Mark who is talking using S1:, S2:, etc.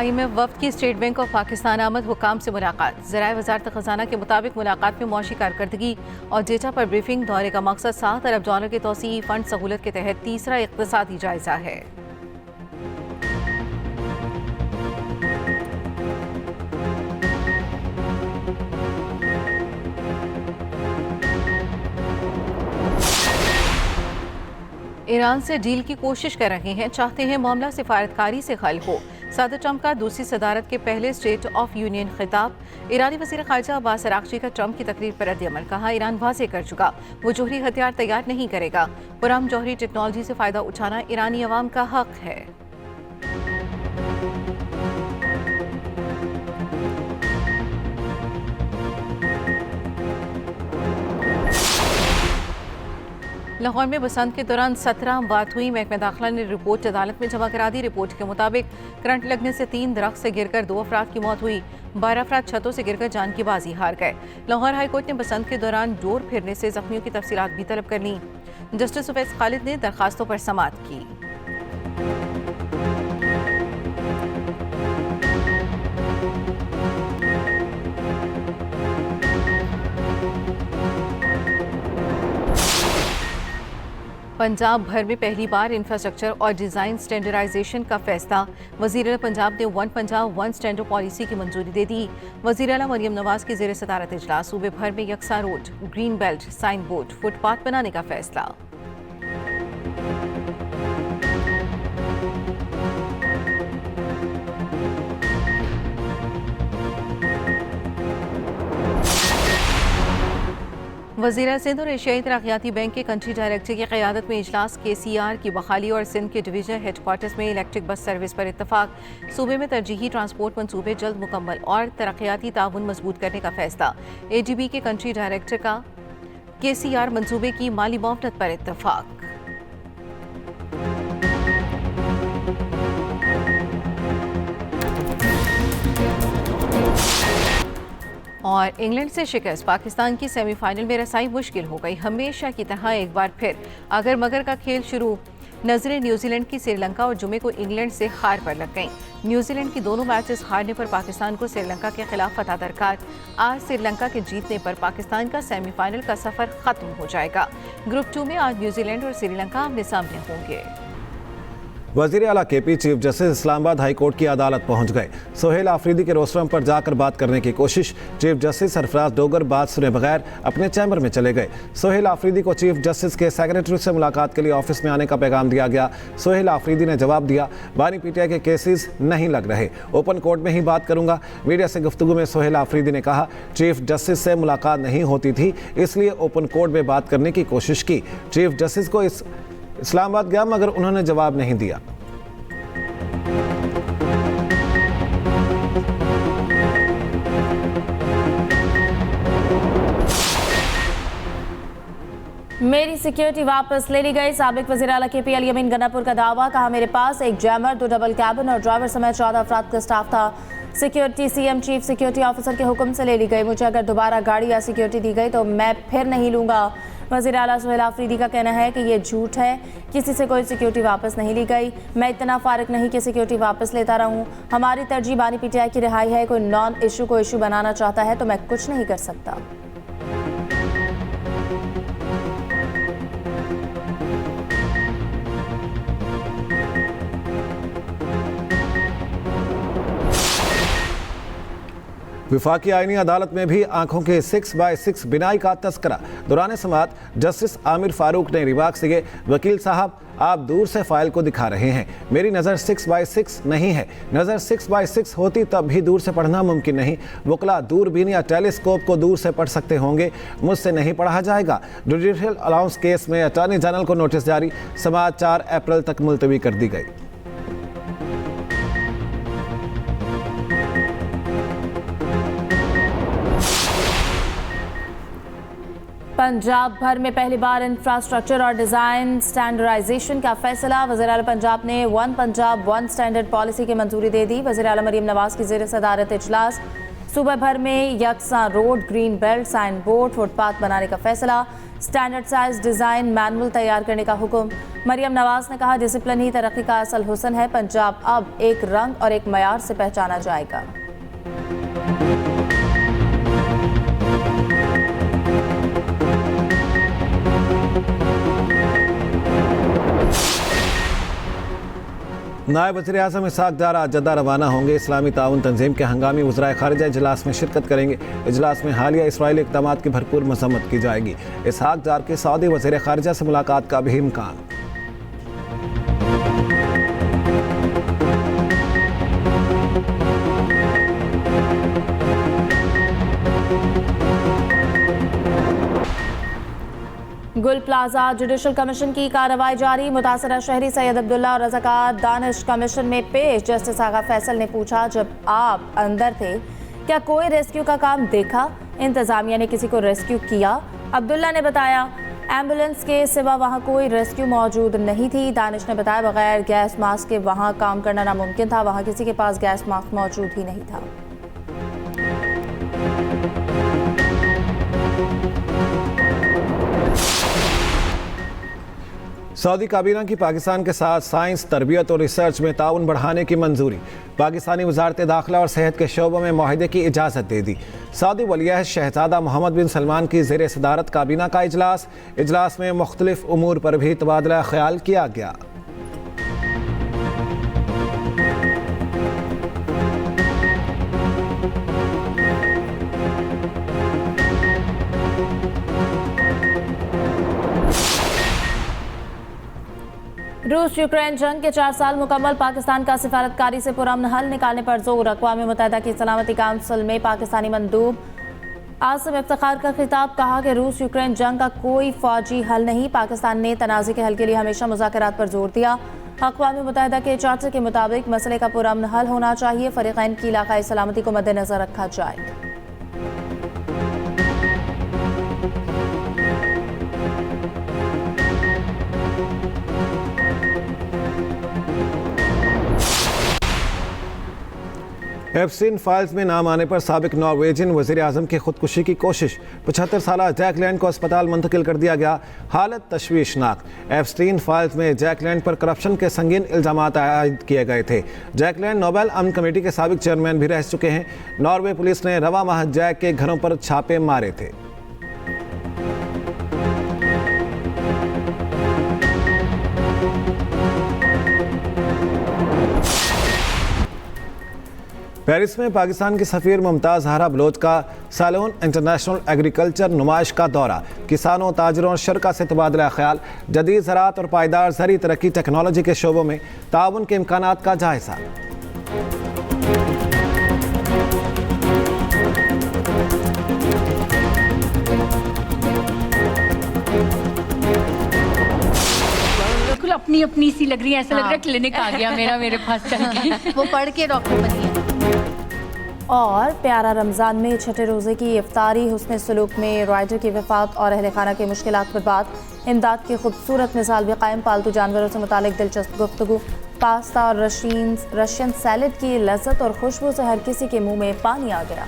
S1: IMF वफ्द की state bank of Pakistan आमद हुकाम से मुलाकात। ज़राए वज़ारत ख़ज़ाना के मुताबिक मुलाकात में मुआशी कारकर्दगी और डेटा पर ब्रीफिंग। दौरे का मकसद $7 अरब के तोसी फंड सहूलत के तहत तीसरा इक़्तिसादी जायज़ा है। ईरान से डील की कोशिश कर रहे हैं, चाहते हैं मामला सिफारतकारी से हल हो। सदर ट्रंप का दूसरी सदारत के पहले स्टेट ऑफ यूनियन खिताब। ईरानी वज़ीर ख़ारिजा अब्बास अराग़ची का ट्रंप की तकरीर पर रद्द-ए-अमल। कहा, ईरान वाज़ेह कर चुका वो जोहरी हथियार तैयार नहीं करेगा। पुरअमन जोहरी टेक्नोलॉजी से फ़ायदा उठाना ईरानी अवाम का हक है। लाहौर में बसंत के दौरान 17 अमवात हुई। महकमा दाखिला ने रिपोर्ट अदालत में जमा करा दी। रिपोर्ट के मुताबिक करंट लगने से 3 दरख्त से गिरकर 2 अफराद की मौत हुई। 12 अफराद छतों से गिरकर जान की बाजी हार गए। लाहौर हाई कोर्ट ने बसंत के दौरान डोर फिरने से जख्मियों की तफसीलात भी तलब कर ली। जस्टिस उवैस खालिद ने दरखास्तों पर समाअत की। पंजाब भर में पहली बार इंफ्रास्ट्रक्चर और डिज़ाइन स्टैंडर्डाइजेशन का फैसला। वज़ीर आला पंजाब ने one Punjab one standard policy की मंजूरी दे दी। वज़ीर आला मरियम नवाज की ज़ेर सदारत इजलास। सूबे भर में यकसा road, green belt, sign board, footpath बनाने का फैसला। वज़ीर सिंध और एशियाई तरक्याती बैंक के कंट्री डायरेक्टर की क़यादत में इजलास। KCR की बहाली और सिंध के डिवीजनल हेडक्वार्टर्स में इलेक्ट्रिक बस सर्विस पर इत्तफाक। सूबे में तरजीही ट्रांसपोर्ट मनसूबे जल्द मुकम्मल और तरक्याती ताउन मजबूत करने का फैसला। ADB के कंट्री डायरेक्टर का KCR मनसूबे की माली मुआवनत पर इत्तफाक। और इंग्लैंड से शिकस्त। पाकिस्तान की सेमीफाइनल में रसाई मुश्किल हो गई। हमेशा की तरह एक बार फिर अगर मगर का खेल शुरू। नजरें न्यूजीलैंड की श्रीलंका और जुमे को इंग्लैंड से हार पर लग गईं। न्यूजीलैंड की दोनों मैचेस हारने पर पाकिस्तान को श्रीलंका के खिलाफ फतह दरकार। आज श्रीलंका के जीतने पर पाकिस्तान का सेमीफाइनल का सफर खत्म हो जाएगा। ग्रुप 2 में आज न्यूजीलैंड और श्रीलंका आमने सामने होंगे।
S2: वज़ीर आला KP chief justice Islamabad high court की अदालत पहुंच गए। सोहेल आफरीदी के रोस्टरम पर जाकर बात करने की कोशिश। चीफ जस्टिस सरफराज डोगर बात सुने बगैर अपने चैम्बर में चले गए। सोहेल आफरीदी को चीफ जस्टिस के सेक्रेटरी से मुलाकात के लिए ऑफिस में आने का पैगाम दिया गया। सोहेल आफरीदी ने जवाब दिया, बानी PTI के केसेस नहीं लग रहे, ओपन कोर्ट में ही बात करूंगा। मीडिया से गुफ्तगू में सोहेल आफरीदी ने कहा, चीफ जस्टिस से मुलाकात नहीं होती थी, इसलिए ओपन कोर्ट में बात करने की कोशिश की। चीफ जस्टिस को इस्लामाबाद गया मगर उन्होंने जवाब नहीं दिया।
S3: मेरी सिक्योरिटी वापस ले ली गई। साबिक वज़ीर आला KP अली अमीन गन्नापुर का दावा। कहा, मेरे पास एक जैमर, 2 डबल कैबिन और ड्राइवर समेत 14 अफराद का स्टाफ था। Security CM chief security officer के हुक्म से ले ली गई। मुझे अगर दोबारा गाड़ी या सिक्योरिटी दी गई तो मैं फिर नहीं लूँगा। वज़ीर आला सोहेल आफरीदी का कहना है कि ये झूठ है, किसी से कोई सिक्योरिटी वापस नहीं ली गई। मैं इतना फारिग नहीं कि सिक्योरिटी वापस लेता रहूँ। हमारी तरजीह बानी PTI की रिहाई है। कोई नॉन इशू को इशू बनाना चाहता है तो मैं कुछ नहीं कर सकता।
S2: विफाकी आईनी अदालत में भी आंखों के 6x6 बिनाई का तस्करा। दौरान समाअत जस्टिस आमिर फारूक ने रिबाक से, वकील साहब आप दूर से फाइल को दिखा रहे हैं, मेरी नज़र 6x6 नहीं है। नज़र 6x6 होती तब भी दूर से पढ़ना मुमकिन नहीं। वकला दूरबीन या टेलीस्कोप को दूर से पढ़ सकते होंगे, मुझसे नहीं पढ़ा जाएगा। जुडिशियल अलाउंस केस में अटॉर्नी जनरल को नोटिस जारी। समाअत 4 अप्रैल तक मुलतवी कर दी गई।
S3: पंजाब भर में पहली बार इंफ्रास्ट्रक्चर और डिज़ाइन स्टैंडर्डाइजेशन का फैसला। वज़ीर आला पंजाब ने one Punjab one standard policy की मंजूरी दे दी। वज़ीर आला मरियम नवाज की ज़ेर सदारत इजलास। सूबे भर में यकसा road, green belt, sign board, footpath बनाने का फैसला। स्टैंडर्ड साइज डिज़ाइन मैनुअल तैयार करने का हुक्म। मरियम नवाज ने कहा, डिसिप्लिन ही तरक्की का असल हुस्न है। पंजाब अब एक रंग और एक मयार से पहचाना जाएगा।
S2: नायब वज़ीर आज़म इसहाक़ डार आज जद्दा रवाना होंगे। इस्लामी ताउन तंजीम के हंगामी वज़राए ख़ारिजा इजलास में शिरकत करेंगे। इजलास में हालिया इसराइली इक़दामात की भरपूर मज़म्मत की जाएगी। इसहाक़ डार के सऊदी वज़ीर ख़ारिजा से मुलाकात का भी इम्कान।
S3: गुल प्लाजा जुडिशल कमीशन की कार्रवाई जारी। मुतासरा शहरी सैयद अब्दुल्ला और रज़ाकार दानिश कमीशन में पेश। जस्टिस आगा फैसल ने पूछा, जब आप अंदर थे क्या कोई रेस्क्यू का काम देखा? इंतजामिया ने किसी को रेस्क्यू किया? अब्दुल्ला ने बताया, एम्बुलेंस के सिवा वहां कोई रेस्क्यू मौजूद नहीं थी। दानिश ने बताया, बगैर गैस मास्क के वहां काम करना नामुमकिन था। वहां किसी के पास गैस मास्क मौजूद ही नहीं था।
S2: सऊदी काबीना की पाकिस्तान के साथ साइंस, तरबियत और रिसर्च में ताउन बढ़ाने की मंजूरी। पाकिस्तानी वजारत दाखिला और सेहत के शोबों में माहिदे की इजाज़त दे दी। सऊदी वलीअहद शहजादा मोहम्मद बिन सलमान की ज़ेर सदारत काबीना का इजलास में मुख्तलिफ उमूर पर भी तबादला ख्याल किया गया।
S3: रूस यूक्रेन जंग के 4 साल मुकम्मल। पाकिस्तान का सिफारतकारी से पुरअमन हल निकालने पर जोर। अक़वाम मुत्तहिदा की सलामती काउंसिल में पाकिस्तानी मंदूब आसिम इफ्तिखार का खिताब। कहा कि रूस यूक्रेन जंग का कोई फौजी हल नहीं। पाकिस्तान ने तनाज़े के हल के लिए हमेशा मुज़ाकरात पर जोर दिया। अक़वाम मुत्तहिदा के चार्टर के मुताबिक मसले का पुरअमन हल होना चाहिए। फ़रीक़ैन की इलाक़ाई सलामती को मद्देनज़र रखा जाए।
S2: एप्स्टीन फाइल्स में नाम आने पर साबिक नॉर्वेजियन वज़ीर आज़म की खुदकुशी की कोशिश। 75 साला जैक लैंड को अस्पताल मुंतकिल कर दिया गया। हालत तशवीशनाक। एप्स्टीन फाइल्स में जैक लैंड पर करप्शन के संगीन इल्ज़ामात आयद किए गए थे। जैक लैंड नोबेल अमन कमेटी के साबिक चेयरमैन भी रह चुके हैं। नॉर्वे पुलिस ने रवा माह जैक के घरों पर छापे मारे थे। पेरिस में पाकिस्तान की सफ़ीर मुमताज़ हरा बलोच का सालोन इंटरनेशनल एग्रीकल्चर नुमाइश का दौरा। किसानों, ताजरों और शरका से तबादला ख्याल। जदीद ज़राअत और पायदार ज़री तरक्की टेक्नोलॉजी के शोबों में ताउन के इम्कानात का जायज़ा।
S4: बिल्कुल अपनी अपनी सी लग रही है। ऐसा लग रहा है क्लिनिक आ गया मेरा मेरे पास चल के।
S1: वो पढ़ के डॉक्टर बनी है।
S3: और प्यारा रमज़ान में छठे रोज़े की इफ्तारी। हुस्न सलूक में राइडर की वफ़ात और अहल खाना की मुश्किलात पर बात। इमदाद की खूबसूरत मिसाल भी कायम। पालतू जानवरों से मुतालिक दिलचस्प गुफ्तगू। पास्ता और रशियन सैलेड की लज्जत और खुशबू से हर किसी के मुंह में पानी आ गया।